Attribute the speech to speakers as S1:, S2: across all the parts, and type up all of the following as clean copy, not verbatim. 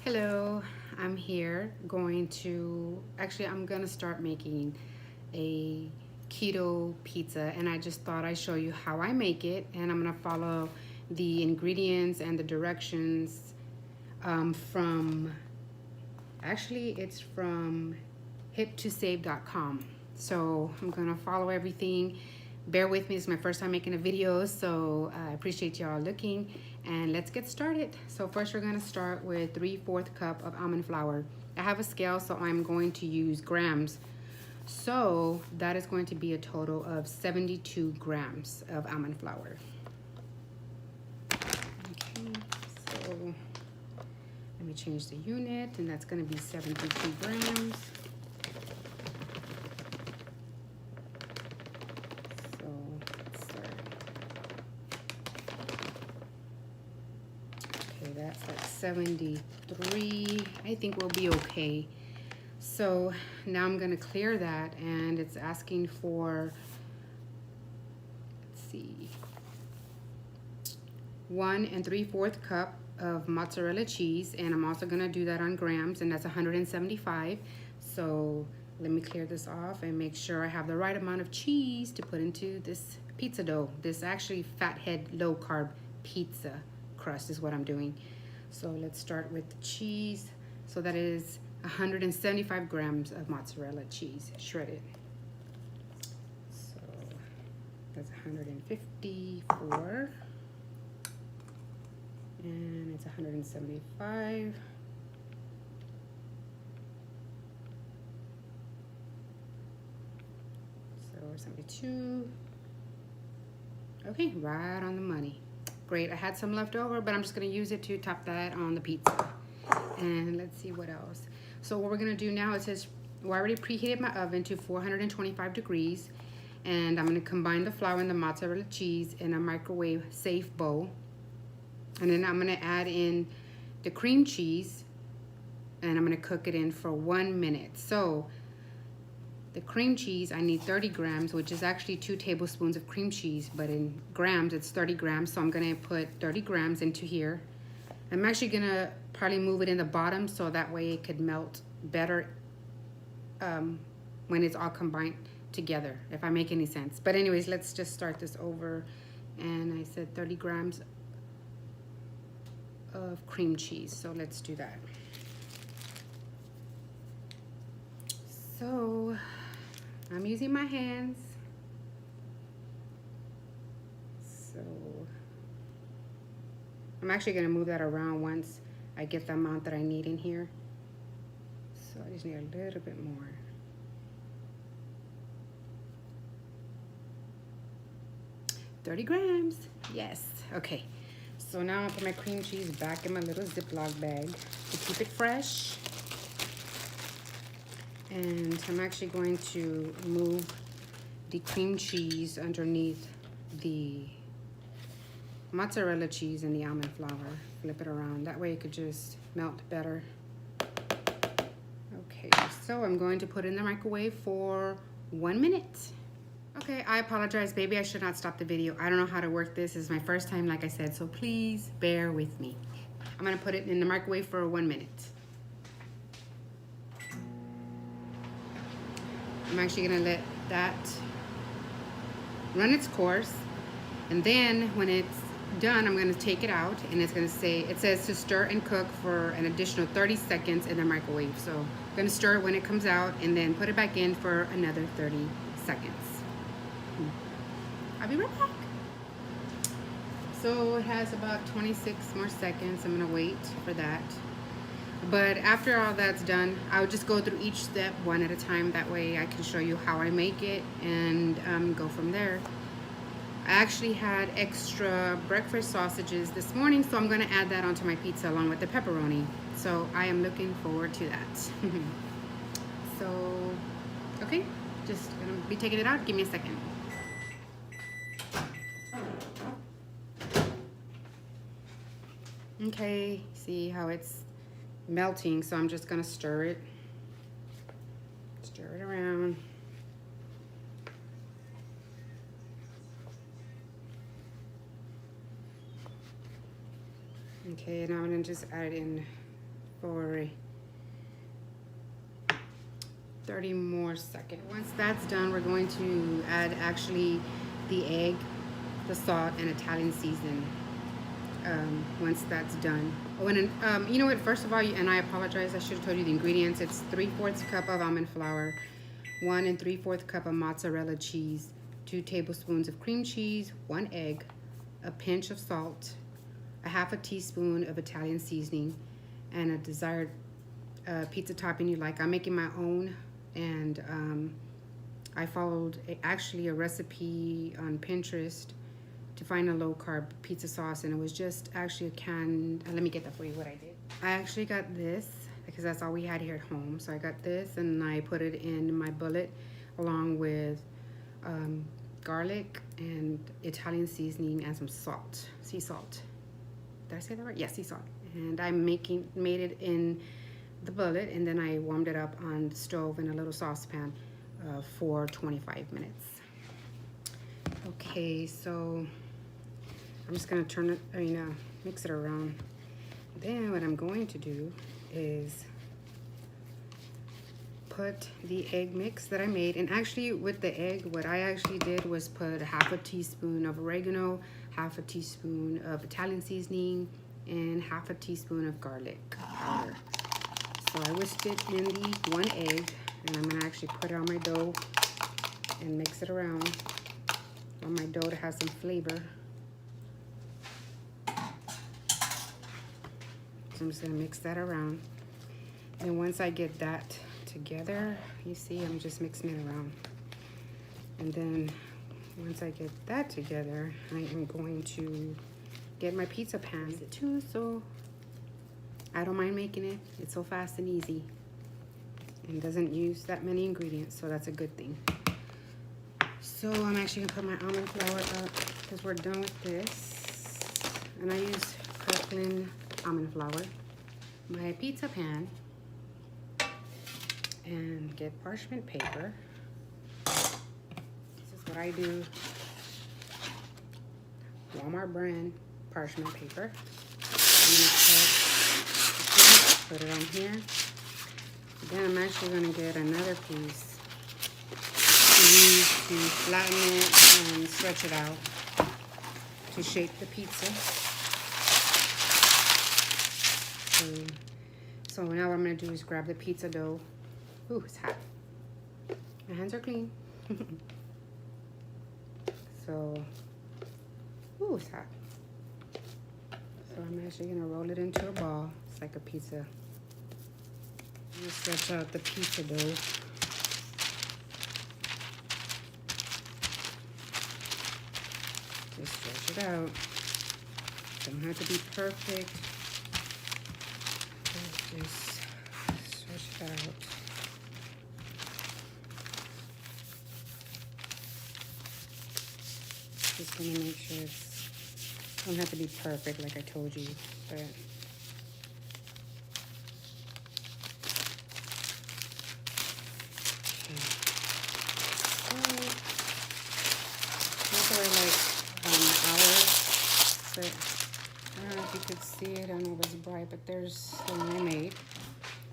S1: Hello, I'm here I'm gonna start making a keto pizza, and I just thought I'd show you how I make it, and I'm gonna follow the ingredients and the directions from, actually it's from hip2save.com. So I'm gonna follow everything. Bear with me, it's my first time making a video, so I appreciate y'all looking, and let's get started. So first we're gonna start with 3/4 cup of almond flour. I have a scale, so I'm going to use grams. So that is going to be a total of 72 grams of almond flour. Okay, so let me change the unit, and that's gonna be 72 grams. That's at 73. I think we'll be okay. So now I'm gonna clear that, and it's asking for, let's see, 1 3/4 cup of mozzarella cheese, and I'm also gonna do that on grams, and that's 175. So let me clear this off and make sure I have the right amount of cheese to put into this pizza dough. This actually FATHEAD low carb pizza crust is what I'm doing. So let's start with the cheese. So that is 175 grams of mozzarella cheese shredded. So that's 154, and it's 175. So 72. Okay, right on the money. Great, I had some left over, but I'm just gonna use it to top that on the pizza. And let's see what else. So what we're gonna do now, it says, well, I already preheated my oven to 425 degrees, and I'm gonna combine the flour and the mozzarella cheese in a microwave safe bowl. And then I'm gonna add in the cream cheese, and I'm gonna cook it in for 1 minute. So the cream cheese, I need 30 grams, which is actually 2 tablespoons of cream cheese, but in grams, it's 30 grams. So I'm gonna put 30 grams into here. I'm actually gonna probably move it in the bottom so that way it could melt better when it's all combined together, if I make any sense. But anyways, let's just start this over. And I said 30 grams of cream cheese, so let's do that. So I'm using my hands. So I'm actually gonna move that around once I get the amount that I need in here. So I just need a little bit more. $30 grams, yes. Okay, so now I'll put my cream cheese back in my little Ziploc bag to keep it fresh. And I'm actually going to move the cream cheese underneath the mozzarella cheese and the almond flour. Flip it around. That way it could just melt better. Okay, so I'm going to put it in the microwave for 1 minute. Okay, I apologize, baby. I should not stop the video. I don't know how to work this. This is my first time, like I said, so please bear with me. I'm gonna put it in the microwave for 1 minute. I'm actually gonna let that run its course, and then when it's done, I'm gonna take it out, and it's gonna say, it says to stir and cook for an additional 30 seconds in the microwave. So I'm gonna stir it when it comes out, and then put it back in for another 30 seconds. I'll be right back. So it has about 26 more seconds. I'm gonna wait for that. But after all that's done, I'll just go through each step one at a time. That way I can show you how I make it and go from there. I actually had extra breakfast sausages this morning, so I'm gonna add that onto my pizza along with the pepperoni. So I am looking forward to that. So, okay, just gonna be taking it out. Give me a second. Okay, see how it's melting, so I'm just gonna stir it around. Okay, now I'm gonna just add in for 30 more seconds. Once that's done, we're going to add actually the egg, the salt, and Italian seasoning. Once that's done. Oh, and you know what? First of all, and I apologize, I should have told you the ingredients. It's 3/4 cup of almond flour, 1 3/4 cup of mozzarella cheese, 2 tablespoons of cream cheese, 1 egg, a pinch of salt, a half a teaspoon of Italian seasoning, and a desired pizza topping you like. I'm making my own, and I followed actually a recipe on Pinterest to find a low-carb pizza sauce, and it was just actually a can. Let me get that for you, what I did. I actually got this because that's all we had here at home. So I got this, and I put it in my bullet along with garlic and Italian seasoning and some salt, sea salt. Did I say that right? Yeah, sea salt. And I made it in the bullet, and then I warmed it up on the stove in a little saucepan for 25 minutes. Okay, so I'm just gonna mix it around. Then what I'm going to do is put the egg mix that I made, and actually with the egg, what I actually did was put half a teaspoon of oregano, half a teaspoon of Italian seasoning, and half a teaspoon of garlic powder. So I whisked it in the 1 egg, and I'm gonna actually put it on my dough and mix it around. I want my dough to have some flavor. So I'm just gonna mix that around. And once I get that together, you see I'm just mixing it around. And then once I get that together, I am going to get my pizza pan too, so I don't mind making it. It's so fast and easy and doesn't use that many ingredients, so that's a good thing. So I'm actually gonna put my almond flour up because we're done with this. And I use parchment almond flour, my pizza pan, and get parchment paper. This is what I do. Walmart brand parchment paper. I'm gonna put it on here. Then I'm actually gonna get another piece to use to flatten it and stretch it out to shape the pizza. So now what I'm gonna do is grab the pizza dough. Ooh, it's hot. My hands are clean. So, ooh, it's hot. So I'm actually gonna roll it into a ball. It's like a pizza. I'm gonna stretch out the pizza dough. Just stretch it out. Don't have to be perfect. Just stretch it out. Just gonna make sure don't have to be perfect like I told you, but these are like hours, but I don't know if you could see it. I don't know if it's bright, but there's the one I made.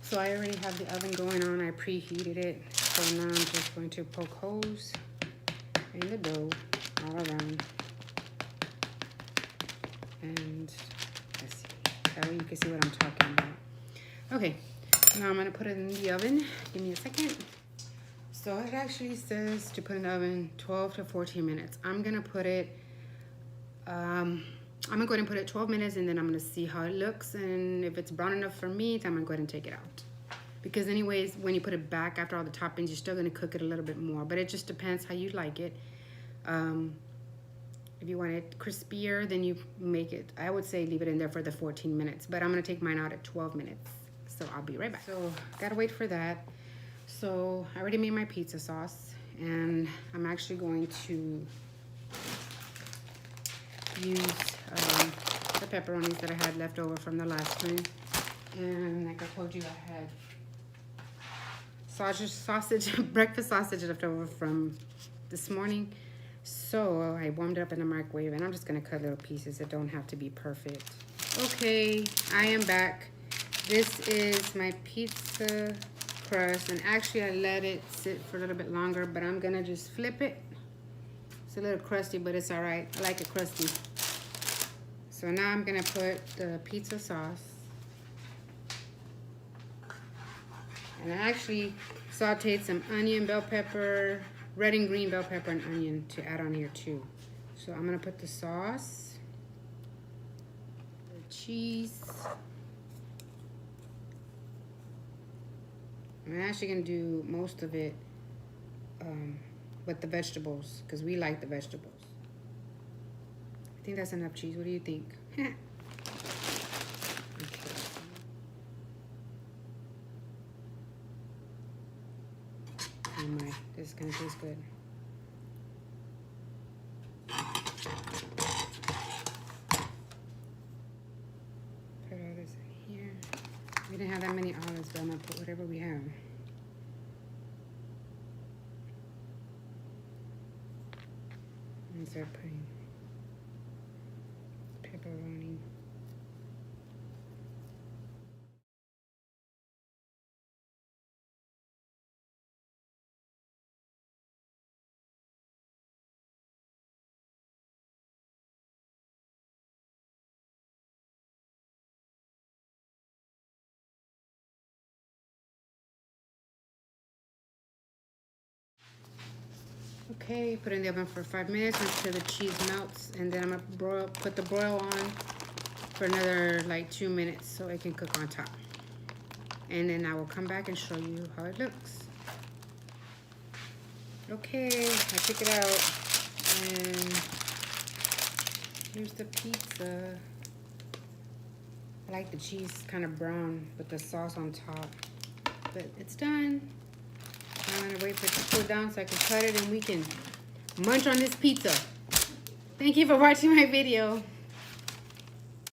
S1: So I already have the oven going on. I preheated it. So now I'm just going to poke holes in the dough all around. And let's see. That way you can see what I'm talking about. Okay, now I'm gonna put it in the oven. Give me a second. So it actually says to put in the oven 12 to 14 minutes. I'm gonna put it, I'm gonna go ahead and put it 12 minutes, and then I'm gonna see how it looks, and if it's brown enough for me, then I'm gonna go ahead and take it out. Because anyways, when you put it back after all the toppings, you're still gonna cook it a little bit more, but it just depends how you like it. If you want it crispier, then you make it, I would say leave it in there for the 14 minutes, but I'm gonna take mine out at 12 minutes. So I'll be right back. So gotta wait for that. So I already made my pizza sauce, and I'm actually going to use the pepperonis that I had left over from the last time. And like I told you, I had sausage, breakfast sausage left over from this morning. So I warmed it up in the microwave, and I'm just gonna cut little pieces that don't have to be perfect. Okay, I am back. This is my pizza crust, and actually I let it sit for a little bit longer, but I'm gonna just flip it. It's a little crusty, but it's all right. I like it crusty. So now I'm gonna put the pizza sauce. And I actually sauteed some onion, bell pepper, red and green bell pepper and onion to add on here too. So I'm gonna put the sauce, the cheese. I'm actually gonna do most of it with the vegetables because we like the vegetables. I think that's enough cheese. What do you think? Okay. Oh my, this is gonna taste good. Put all this in here. We didn't have that many olives, so I'm gonna put whatever we have. And start putting pepperoni. Okay, put it in the oven for 5 minutes until the cheese melts, and then I'm gonna put the broil on for another like 2 minutes so it can cook on top. And then I will come back and show you how it looks. Okay, I took it out, and here's the pizza. I like the cheese kind of brown with the sauce on top, but it's done. I'm gonna wait for it to cool down so I can cut it and we can munch on this pizza. Thank you for watching my video.